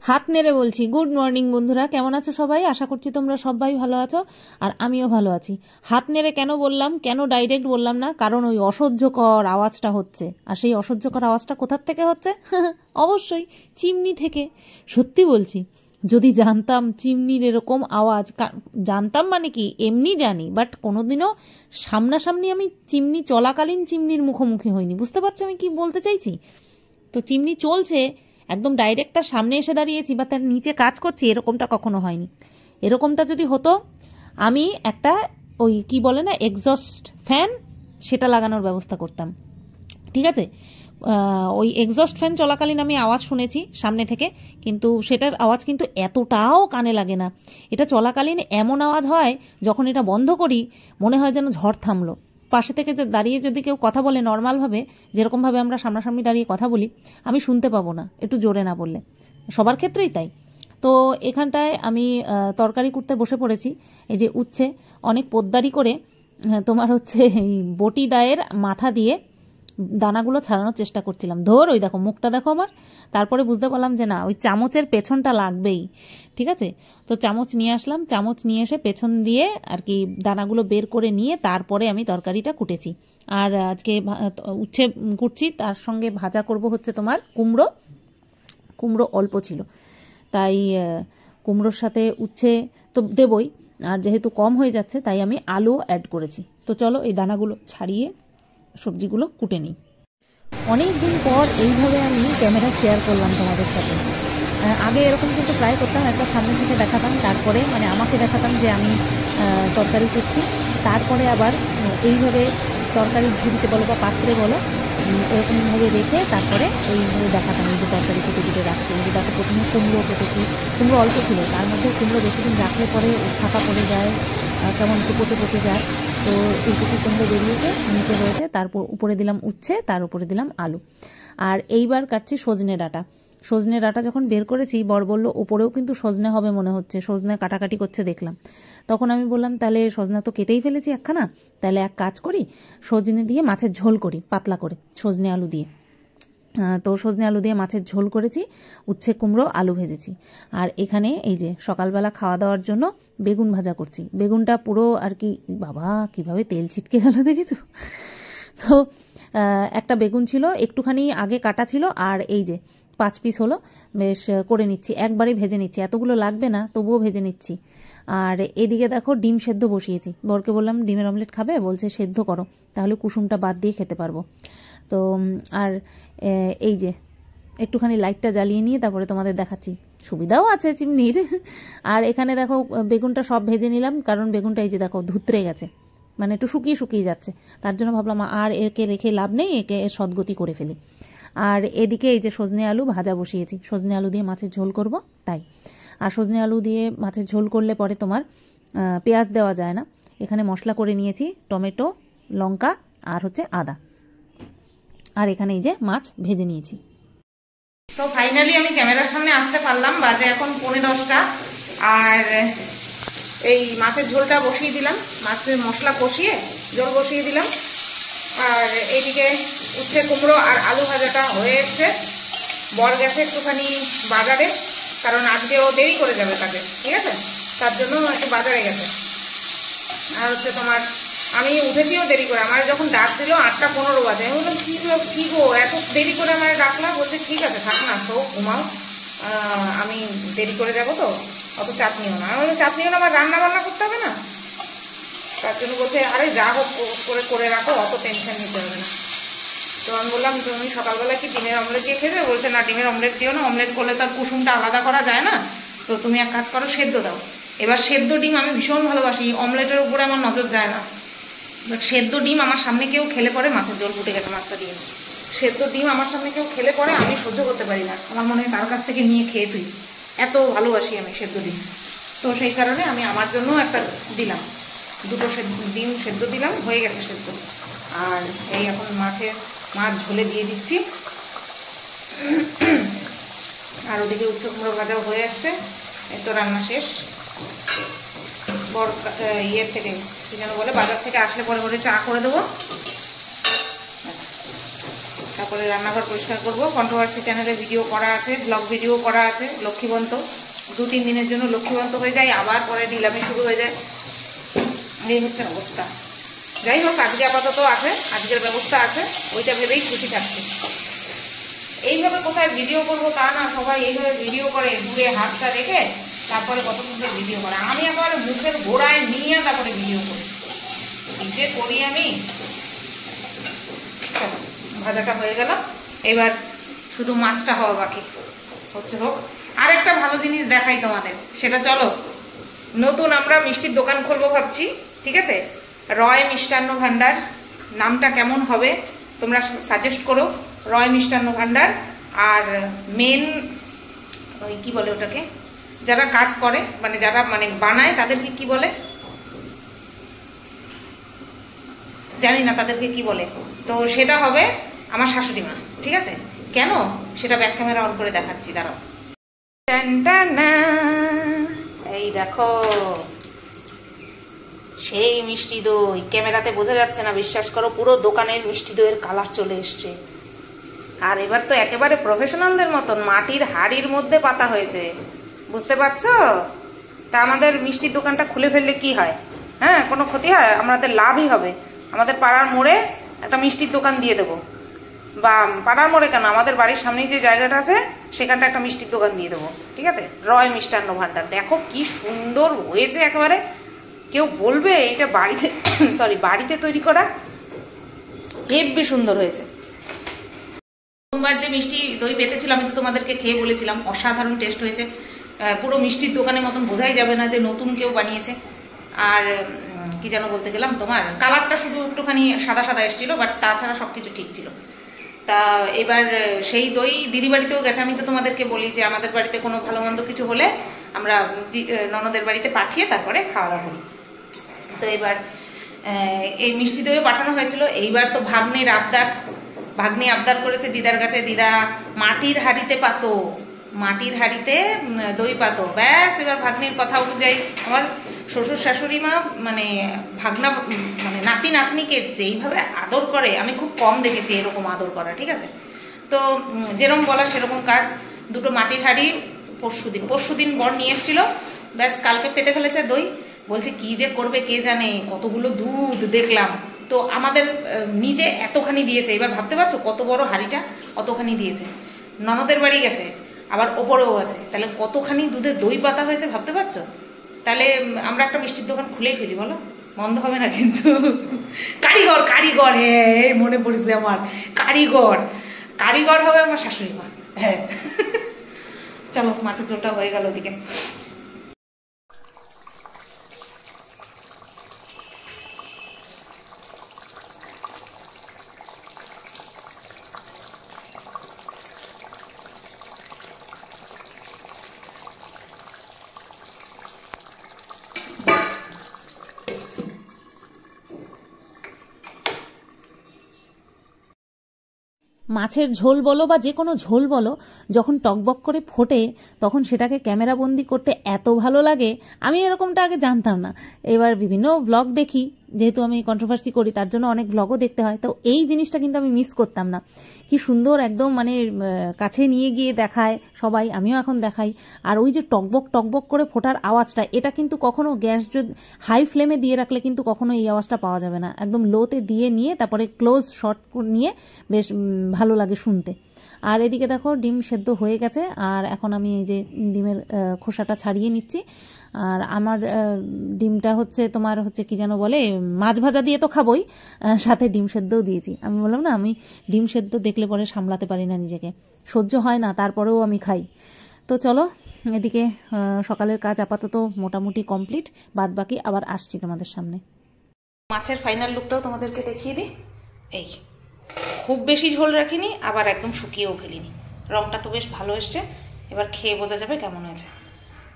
হাত নেড়ে বলছি গুড মর্নিং বন্ধুরা, কেমন আছো সবাই? আশা করছি তোমরা সবাই ভালো আছো আর আমিও ভালো আছি। হাত নেড়ে কেন বললাম, কেন ডাইরেক্ট বললাম না, কারণ ওই অসহ্যকর আওয়াজটা হচ্ছে। আর সেই অসহ্যকর আওয়াজটা কোথার থেকে হচ্ছে? অবশ্যই চিমনি থেকে। সত্যি বলছি, যদি জানতাম চিমনির এরকম আওয়াজ, জানতাম মানে কি এমনি জানি, বাট কোনোদিনও সামনাসামনি আমি চিমনি চলাকালীন চিমনির মুখোমুখি হইনি। বুঝতে পারছো আমি কি বলতে চাইছি? তো চিমনি চলছে, একদম ডাইরেক্ট তার সামনে এসে দাঁড়িয়েছি বা তার নিচে কাজ করছি, এরকমটা কখনো হয়নি। এরকমটা যদি হতো আমি একটা ওই কি বলে না এক্সস্ট ফ্যান, সেটা লাগানোর ব্যবস্থা করতাম। ঠিক আছে, ওই এক্সস্ট ফ্যান চলাকালীন আমি আওয়াজ শুনেছি সামনে থেকে, কিন্তু সেটার আওয়াজ কিন্তু এতটাও কানে লাগে না। এটা চলাকালীন এমন আওয়াজ হয়, যখন এটা বন্ধ করি মনে হয় যেন ঝড় থামলো। পাশে থেকে যে দাঁড়িয়ে যদি কেউ কথা বলে নর্মালভাবে, যেরকমভাবে আমরা সামনাসামনি দাঁড়িয়ে কথা বলি, আমি শুনতে পাবো না একটু জোরে না বললে। সবার ক্ষেত্রেই তাই। তো এখানটায় আমি তরকারি করতে বসে পড়েছি। এই যে উচ্ছে অনেক পোদ্দারি করে তোমার হচ্ছে এই বটি দায়ের মাথা দিয়ে দানাগুলো ছাড়ানোর চেষ্টা করছিলাম। ওই দেখো মুখটা দেখো আমার। তারপরে বুঝতে পারলাম যে না, ওই চামচের পেছনটা লাগবেই। ঠিক আছে, তো চামচ নিয়ে আসলাম, চামচ নিয়ে এসে পেছন দিয়ে আর কি দানাগুলো বের করে নিয়ে তারপরে আমি তরকারিটা কুটেছি। আর আজকে উচ্ছে কুটছি, তার সঙ্গে ভাজা করব হচ্ছে তোমার কুমড়ো। কুমড়ো অল্প ছিল, তাই কুমড়োর সাথে উচ্ছে তো দেবই, আর যেহেতু কম হয়ে যাচ্ছে তাই আমি আলু অ্যাড করেছি। তো চলো এই দানাগুলো ছাড়িয়ে সবজিগুলো কুটে নিই। অনেক দিন পর এইভাবে আমি ক্যামেরা শেয়ার করলাম তোমাদের সাথে। আগে এরকম কিন্তু প্রায় করতাম, একটা সামনে থেকে দেখাতাম, তারপরে মানে আমাকে দেখাতাম যে আমি তরকারি করছি, তারপরে আবার এইভাবে তরকারির ঝুড়িতে বলো বা পাত্রে বলো এরকমভাবে রেখে তারপরে এইভাবে দেখাতাম এই যে তরকারি কেটে কেটে রাখছি। এই যে দেখো প্রথমে কুমড়ো কেটেছি, কুমড়ো অল্প ছিল, তার মধ্যে কুমড়ো বেশি দিন রাখলে পরে ফাঁকা পড়ে যায়, কেমন একটু পচে পচে যায়। তো এইটুকু কুমড়ো বেরিয়েছে, নিচে রয়েছে, তারপর উপরে দিলাম উচ্ছে, তার উপরে দিলাম আলু। আর এইবার কাটছি সজনে ডাঁটা। সজনে ডাঁটা যখন বের করেছি, বর বলল ওপরেও কিন্তু সজনে হবে মনে হচ্ছে, সজনে কাটাকাটি করছে দেখলাম। তখন আমি বললাম তাহলে সজনা তো কেটেই ফেলেছি একখানা, তাহলে এক কাজ করি সজনে দিয়ে মাছের ঝোল করি পাতলা করে সজনে আলু দিয়ে। তো সজনে আলু দিয়ে মাছের ঝোল করেছি, উচ্ছে কুমড়ো আলু ভেজেছি। আর এখানে এই যে সকালবেলা খাওয়া দাওয়ার জন্য বেগুন ভাজা করছি। বেগুনটা পুরো আর কি, বাবা কিভাবে তেল ছিটকে গেল দেখেছো? তো একটা বেগুন ছিল, একটুখানি আগে কাটা ছিল, আর এই যে 5 পিস হলো, বেশ করে নিচ্ছি, একবারই ভেজে নিচ্ছি, এতগুলো লাগবে না তবুও ভেজে নিচ্ছি। আর এদিকে দেখো ডিম সেদ্ধ বসিয়েছি, বরকে বললাম ডিমের অমলেট খাবে, বলছে সেদ্ধ করো, তাহলে কুসুমটা বাদ দিয়ে খেতে পারবো। তো আর এই যে একটুখানি লাইটটা জ্বালিয়ে নিয়ে তারপরে তোমাদের দেখাচ্ছি, সুবিধাও আছে চিমনির। আর এখানে দেখো বেগুনটা সব ভেজে নিলাম, কারণ বেগুনটা এই যে দেখো ধুতরে গেছে, মানে একটু শুকিয়ে শুকিয়ে যাচ্ছে, তার জন্য ভাবলাম আর একে রেখে লাভ নেই, একে সদ্গতি করে ফেলি। আর এদিকে এই যে সজনে আলু ভাজা বসিয়েছি, সজনে আলু দিয়ে মাছের ঝোল করব তাই। আর সজনে আলু দিয়ে মাছের ঝোল করলে পরে তোমার পেঁয়াজ দেওয়া যায় না। এখানে মশলা করে নিয়েছি, টমেটো, লঙ্কা আর হচ্ছে আদা। আর এখানে এই যে মাছ ভেজে নিয়েছি। তো ফাইনালি আমি ক্যামেরার সামনে আসতে পারলাম, বাজে এখন 10:45। আর এই মাছের ঝোলটা বসিয়ে দিলাম, মাছের মশলা কষিয়ে ঝোল বসিয়ে দিলাম। আর এইদিকে উচ্ছে কুমড়ো আর আলু ভাজাটা হয়ে এসছে। বর গেছে একটুখানি বাজারে, কারণ আজকে ও দেরি করে যাবে কাজে, ঠিক আছে, তার জন্য একটু বাজারে গেছে। আর হচ্ছে তোমার আমি উঠেছিও দেরি করে, আমার যখন ডাক দিল 8:15 বাজে, আমি বললাম কী গো এত দেরি করে আমার ডাকলা? বলছে ঠিক আছে থাক না, তো ঘুমাও, আমি দেরি করে যাব, তো অত চাপ নিও না। আমি বললাম চাপ নিও না, আমার রান্না বান্না করতে হবে না, তার জন্য বলছে আরে যা হোক করে রাখো, অত টেনশন নিতে হবে না। তো আমি বললাম তুমি সকালবেলা কি ডিমের অমলেট দিয়ে খেতে? বলছে না ডিমের অমলেট দিও না, অমলেট করলে তার কুসুমটা আলাদা করা যায় না, তো তুমি এক কাজ করো সেদ্ধ দাও। এবার সেদ্ধ ডিম আমি ভীষণ ভালোবাসি, অমলেটের উপরে আমার নজর যায় না, বাট সেদ্ধ ডিম আমার সামনে কেউ খেলে পরে, মাছের জল ফুটে গেছে মাছটা দিয়ে, সেদ্ধ ডিম আমার সামনে কেউ খেলে পরে আমি সহ্য করতে পারি না, আমার মনে হয় তার কাছ থেকে নিয়ে খেয়ে তুই, এত ভালোবাসি আমি সেদ্ধ ডিম। তো সেই কারণে আমি আমার জন্য একটা দিলাম, দুটো ডিম সেদ্ধ দিলাম, হয়ে গেছে সেদ্ধ। আর এই এখন মাছ ঝোলে দিয়ে দিচ্ছি। আর ওদিকে উচ্ছে কুমড়ো ভাজাও হয়ে আসছে, এই তো রান্না শেষ। বড় ইয়ের থেকে কী যেন বলে, বাজার থেকে আসলে পরে চা করে দেবো, তারপরে রান্নাঘর পরিষ্কার করবো। কন্ট্রোভার্সি চ্যানেলে ভিডিও করা আছে, ব্লগ ভিডিও করা আছে। লক্ষ্মীবন্ত 2-3 দিনের জন্য লক্ষ্মীবন্ত হয়ে যায়, আবার পরে ঢিলামি শুরু হয়ে যায়। এই হচ্ছে অবস্থা। যাই হোক, আজকে আপাতত আছে, আজকের ব্যবস্থা আছে, ওইটা ভেবেই খুশি থাকছি। এইভাবে কোথায় ভিডিও করবো তা না, সবাই এইভাবে ভিডিও করে দূরে হাতটা রেখে তারপরে কত সুন্দর ভিডিও করে। আমি আবার মুখের গোড়ায় নিয়ে তারপরে ভিডিও করি, কি যে করি আমি। ভাজাটা হয়ে গেল, এবার শুধু মাছটা হওয়া বাকি। হচ্ছে হোক। আর একটা ভালো জিনিস দেখাই তোমাদের, সেটা চলো। নতুন আমরা মিষ্টির দোকান খুলবো ভাবছি, ঠিক আছে? রয় মিষ্টান্ন ভাণ্ডার। নামটা কেমন হবে তোমরা সাজেস্ট করো। রয় মিষ্টান্ন ভাণ্ডার। আর মেন ওই কী বলে ওটাকে, যারা কাজ করে মানে যারা মানে বানায় তাদেরকে কি বলে জানি না, তাদেরকে কি বলে। তো সেটা হবে আমার শাশুড়ি মা, ঠিক আছে? কেন সেটা ব্যাক ক্যামেরা অন করে দেখাচ্ছি, দাঁড়াও। এই দেখো সেই মিষ্টি দই। ক্যামেরাতে বোঝা যাচ্ছে না, বিশ্বাস করো, পুরো দোকানের মিষ্টি দইয়ের কালার চলে এসছে। আর এবার তো একেবারে প্রফেশনালদের মতন মাটির হাড়ির মধ্যে পাতা হয়েছে, বুঝতে পারছো? তা আমাদের মিষ্টির দোকানটা খুলে ফেললে কি হয়? হ্যাঁ, কোনো ক্ষতি হয়? আমাদের লাভই হবে। আমাদের পাড়ার মোড়ে একটা মিষ্টির দোকান দিয়ে দেবো, বা পাড়ার মোড়ে কেন, আমাদের বাড়ির সামনেই যে জায়গাটা আছে সেখানটা একটা মিষ্টির দোকান দিয়ে দেবো, ঠিক আছে? রয় মিষ্টান্ন ভাণ্ডার। দেখো কি সুন্দর হয়েছে একেবারে। কেউ বলবে এটা বাড়িতে বাড়িতে তৈরি করা, হেব্বি সুন্দর হয়েছে। সোমবার যে মিষ্টি দই পেতেছিল আমি তো তোমাদেরকে খেয়ে বলেছিলাম, অসাধারণ টেস্ট হয়েছে। পুরো মিষ্টির দোকানের মতন বোঝাই যাবে না যে নতুন কেউ বানিয়েছে। আর কি যেন বলতে গেলাম, তোমার কালারটা শুধু একটুখানি সাদা সাদা এসেছিল, বাট তাছাড়া সব কিছু ঠিক ছিল। তা এবার সেই দই দিদি বাড়িতেও গেছে। আমি তো তোমাদেরকে বলি যে আমাদের বাড়িতে কোনো ভালো মন্দ কিছু হলে আমরা ননদের বাড়িতে পাঠিয়ে তারপরে খাওয়া দাওয়া করি। তো এবার এই মিষ্টি দইও পাঠানো হয়েছিল। এইবার তো ভাগ্নি আবদার করেছে দিদার কাছে, দিদা মাটির হাঁড়িতে পাতো, মাটির হাঁড়িতে দই পাতো। ব্যাস, এবার ভাগ্নির কথা অনুযায়ী আমার শ্বশুর শাশুড়ি মা মানে ভাগনা মানে নাতি নাতনিকে যেইভাবে আদর করে আমি খুব কম দেখেছি এরকম আদর করা, ঠিক আছে? তো যেরকম বলা সেরকম কাজ। দুটো মাটির হাঁড়ি পরশুদিন বর নিয়ে এসেছিল, ব্যাস কালকে পেতে ফেলেছে দই। বলছে কি যে করবে কে জানে, কতগুলো দুধ দেখলাম। তো আমাদের নিচে এতখানি দিয়েছে, এবার ভাবতে পারছো কত বড় হাঁড়িটা, অতখানি দিয়েছে। ননদের বাড়ি গেছে, আবার ওপরেও আছে, তাহলে কতখানি দুধের দই পাতা হয়েছে ভাবতে পারছো? তাহলে আমরা একটা মিষ্টির দোকান খুলেই ফেলি, বলো? বন্ধ হবে না কিন্তু। কারিগর হ্যাঁ, মনে পড়েছে আমার, কারিগর হবে আমার শাশুড়ি মা। হ্যাঁ, চলো মাছের ঝোলটা হয়ে গেল ওদিকে। মাছের ঝোল বলো বা যে কোনো ঝোল বলো, যখন টকবক করে ফোটে তখন সেটাকে ক্যামেরাবন্দি করতে এত ভালো লাগে। আমি এরকমটা আগে জানতাম না। এবার বিভিন্ন ব্লগ দেখি, যেহেতু আমি কন্ট্রোভার্সি করি তার জন্য অনেক ব্লগও দেখতে হয়। তো এই জিনিসটা কিন্তু আমি মিস করতাম না। কি সুন্দর একদম মানে কাছে নিয়ে গিয়ে দেখায় সবাই, আমিও এখন দেখাই। আর ওই যে টকবক করে ফোটার আওয়াজটা, এটা কিন্তু কখনো গ্যাস যদি হাই ফ্লেমে দিয়ে রাখলে কিন্তু কখনো এই আওয়াজটা পাওয়া যাবে না। একদম লোতে দিয়ে নিয়ে তারপরে ক্লোজ শট নিয়ে বেশ ভালো লাগে শুনতে। আর এদিকে দেখো ডিম সেদ্ধ হয়ে গেছে, আর এখন আমি এই যে ডিমের খোসাটা ছাড়িয়ে নিচ্ছি। আর আমার ডিমটা হচ্ছে তোমার হচ্ছে কি যেন বলে, মাছ ভাজা দিয়ে তো খাবোই, সাথে ডিম সেদ্ধও দিয়েছি। আমি বললাম না, আমি ডিম সেদ্ধ দেখলে পরে সামলাতে পারি না নিজেকে, সহ্য হয় না, তারপরেও আমি খাই। তো চলো, এদিকে সকালের কাজ আপাতত মোটামুটি কমপ্লিট, বাদ বাকি আবার আসছি তোমাদের সামনে। মাছের ফাইনাল লুকটাও তোমাদেরকে দেখিয়ে দিই। এই খুব বেশি ঝোল রাখিনি, আবার একদম শুকিয়েও ফেলিনি। রংটা তো বেশ ভালো এসছে, এবার খেয়ে বোঝা যাবে কেমন হয়েছে,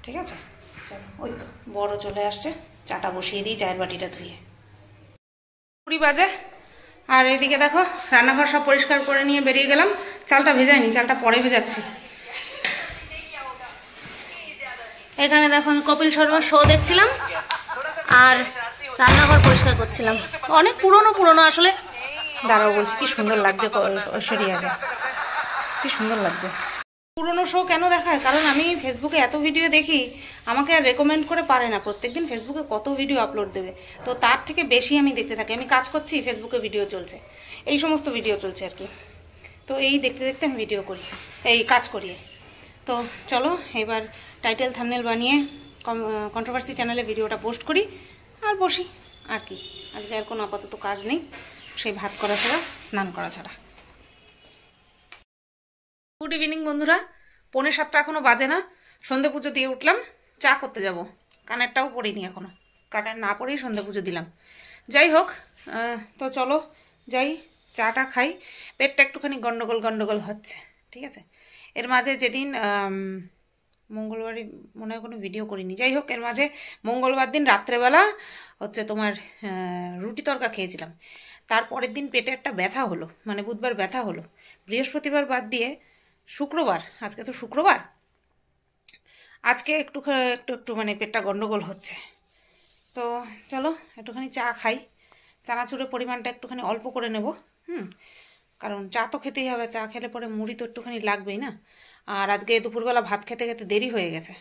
ঠিক আছে? ওই তো বড় চলে আসছে, চাটা বসিয়ে দিই, চায়ের বাটিটা ধুয়ে। 20 বাজে। আর এদিকে দেখো রান্নাঘর সব পরিষ্কার করে নিয়ে বেরিয়ে গেলাম। চালটা ভেজাইনি, চালটা পরে ভেজাচ্ছি। এখানে দেখো আমি কপিল শর্মার শো দেখছিলাম আর রান্নাঘর পরিষ্কার করছিলাম। অনেক পুরনো আসলে দাঁড়াও বলছি, কি সুন্দর লাগছে ঐশ্বরিয়াকে, কি সুন্দর লাগছে। পুরনো শো কেন দেখায়? কারণ আমি ফেসবুকে এত ভিডিও দেখি, আমাকে আর রেকমেন্ড করে পারে না। প্রত্যেকদিন ফেসবুকে কত ভিডিও আপলোড দেবে, তো তার থেকে বেশি আমি দেখতে থাকি। আমি কাজ করছি, ফেসবুকে ভিডিও চলছে, এই সমস্ত ভিডিও চলছে আর কি। তো এই দেখতে দেখতে আমি ভিডিও করি, এই কাজ করি। তো চলো এবার টাইটেল থাম্বনেল বানিয়ে কন্ট্রোভার্সি চ্যানেলে ভিডিওটা পোস্ট করি আর বসি। আর কি, আজকে আর কোনো আপাতত কাজ নেই, সেই ভাত করা ছাড়া, স্নান করা ছাড়া। গুড ইভিনিং বন্ধুরা, 6:45 এখনো বাজে না, সন্ধে পুজো দিয়ে উঠলাম, চা করতে যাব। কানেরটাও পড়িনি এখনো, কানের না পড়েই সন্ধে পুজো দিলাম। যাই হোক, তো চলো যাই, চাটা খাই। পেটটা একটুখানি গন্ডগোল গন্ডগোল হচ্ছে, ঠিক আছে। এর মাঝে যেদিন মঙ্গলবারই মনে হয় কোনো ভিডিও করিনি, যাই হোক, এর মাঝে মঙ্গলবার দিন রাত্রেবেলা হচ্ছে তোমার রুটি তরকা খেয়েছিলাম। তারপরের দিন পেটে একটা ব্যথা হলো, মানে বুধবার ব্যথা হলো। বৃহস্পতিবার বাদ দিয়ে শুক্রবার, আজকে তো শুক্রবার, আজকে একটু একটু একটু মানে পেটটা গন্ডগোল হচ্ছে। তো চলো একটুখানি চা খাই, চানাচুরের পরিমাণটা একটুখানি অল্প করে নেব। কারণ চা তো খেতেই হবে, চা খেলে পরে মুড়ি তো একটুখানি লাগবেই না। আর আজকে দুপুরবেলা ভাত খেতে খেতে দেরি হয়ে গেছে,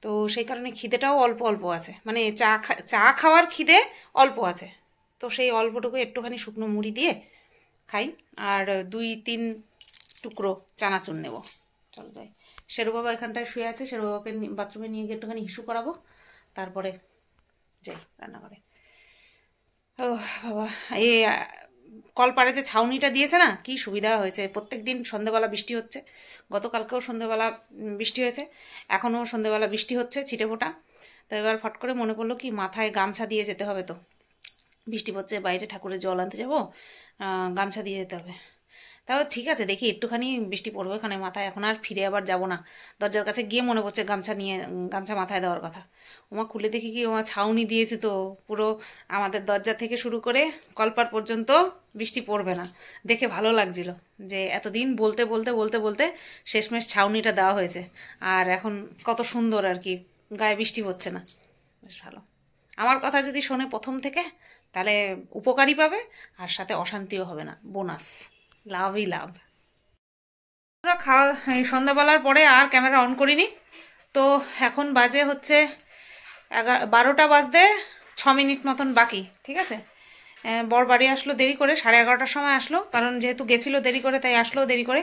তো সেই কারণে খিদেটাও অল্প অল্প আছে, মানে চা খাওয়ার খিদে অল্প আছে। তো সেই অল্পটুকু একটুখানি শুকনো মুড়ি দিয়ে খাই, আর 2-3 টুকরো চানাচুর নেব। চলো যাই। শেরু বাবা এখানটায় শুয়ে আছে, শেরু বাবাকে বাথরুমে নিয়ে গিয়ে একটুখানি হিসু করাবো, তারপরে যাই রান্নাঘরে। ও বাবা, এই কলপাড়ে যে ছাউনিটা দিয়েছে না, কি সুবিধা হয়েছে। প্রত্যেক দিন সন্ধ্যেবেলা বৃষ্টি হচ্ছে, গতকালকেও সন্ধ্যেবেলা বৃষ্টি হয়েছে, এখনও সন্ধ্যেবেলা বৃষ্টি হচ্ছে ছিটেফোঁটা। তো এবার ফট করে মনে পড়লো কি, মাথায় গামছা দিয়ে যেতে হবে। তো বৃষ্টি পড়ছে, বাইরে ঠাকুরের জল আনতে যাবো, গামছা দিয়ে যেতে হবে। তাও ঠিক আছে, দেখি একটুখানি বৃষ্টি পড়বে এখানে মাথায়, এখন আর ফিরে আবার যাব না। দরজার কাছে গিয়ে মনে পড়ছে গামছা মাথায় দেওয়ার কথা। ওমা খুলে দেখি কি, ওমা ছাউনি দিয়েছে, তো পুরো আমাদের দরজা থেকে শুরু করে কলপার পর্যন্ত বৃষ্টি পড়বে না। দেখে ভালো লাগছিল যে এতদিন বলতে বলতে বলতে বলতে শেষমেশ ছাউনিটা দেওয়া হয়েছে, আর এখন কত সুন্দর আর কি, গায়ে বৃষ্টি হচ্ছে না, বেশ ভালো। আমার কথা যদি শোনে প্রথম থেকে, তাহলে উপকারই পাবে, আর সাথে অশান্তিও হবে না, বোনাস, লাভই লাভ। খাওয়া সন্ধ্যাবেলার পরে আর ক্যামেরা অন করিনি। তো এখন বাজে হচ্ছে 12টা বাজতে 6 মিনিট মতন বাকি, ঠিক আছে। বর বাড়ি আসলো দেরি করে, 11:30টার সময় আসলো, কারণ যেহেতু গেছিলো দেরি করে তাই আসলো দেরি করে।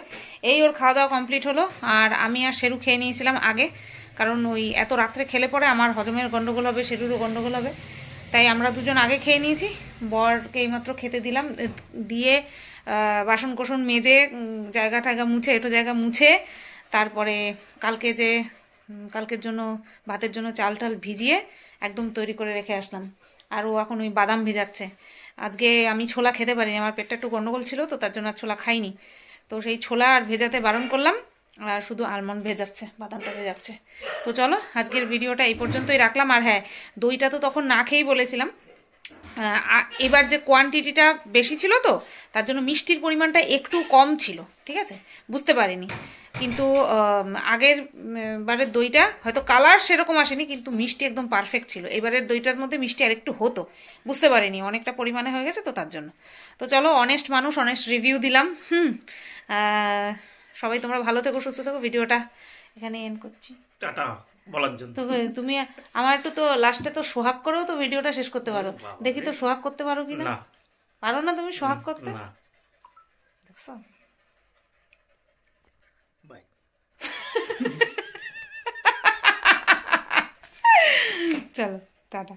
এই ওর খাওয়া দাওয়া কমপ্লিট হলো, আর আমি আর শেরু খেয়ে নিয়েছিলাম আগে, কারণ ওই এত রাত্রে খেলে পরে আমার হজমের গন্ডগোল হবে, শেরুরও গন্ডগোল হবে, তাই আমরা দুজন আগে খেয়ে নিয়েছি। বরকে এইমাত্র খেতে দিলাম, দিয়ে বাসন কোসন মেজে জায়গা টায়গা মুছে, একটু জায়গা মুছে, তারপরে কালকের জন্য ভাতের জন্য চাল টাল ভিজিয়ে একদম তৈরি করে রেখে আসলাম। আর ও এখন ওই বাদাম ভেজাচ্ছে। আজকে আমি ছোলা খেতে পারিনি, আমার পেটটা একটু গন্ডগোল ছিল, তো তার জন্য আর ছোলা খাইনি। তো সেই ছোলা আর ভেজাতে বারণ করলাম, আর শুধু আলমন্ড ভেজাচ্ছে, বাদামটা ভেজাচ্ছে। তো চলো আজকের ভিডিওটা এই পর্যন্তই রাখলাম। আর হ্যাঁ, দইটা তো তখন না খেয়েই বলেছিলাম, এবার যে কোয়ান্টিটিটা বেশি ছিল, তো তার জন্য মিষ্টির পরিমাণটা একটু কম ছিল, ঠিক আছে, বুঝতে পারিনি। কিন্তু আগের বারের দইটা হয়তো কালার সেরকম আসেনি, কিন্তু মিষ্টি একদম পারফেক্ট ছিল। এবারের দইটার মধ্যে মিষ্টি আর একটু হতো, বুঝতে পারিনি, অনেকটা পরিমাণে হয়ে গেছে তো তার জন্য। তো চলো, অনেস্ট মানুষ, অনেস্ট রিভিউ দিলাম। সবাই তোমরা ভালো থেকো, সুস্থ থেকো। ভিডিওটা এখানে এন্ড করছি, টাটা বলার জন্য। তো তুমি আমার একটু তো লাস্টে তো সোহাগ করেও তো ভিডিওটা শেষ করতে পারো, দেখি তো সোহাগ করতে পারো কিনা। পারো না তুমি সোহাগ করতে? দেখছো, বাই। চলো টাটা।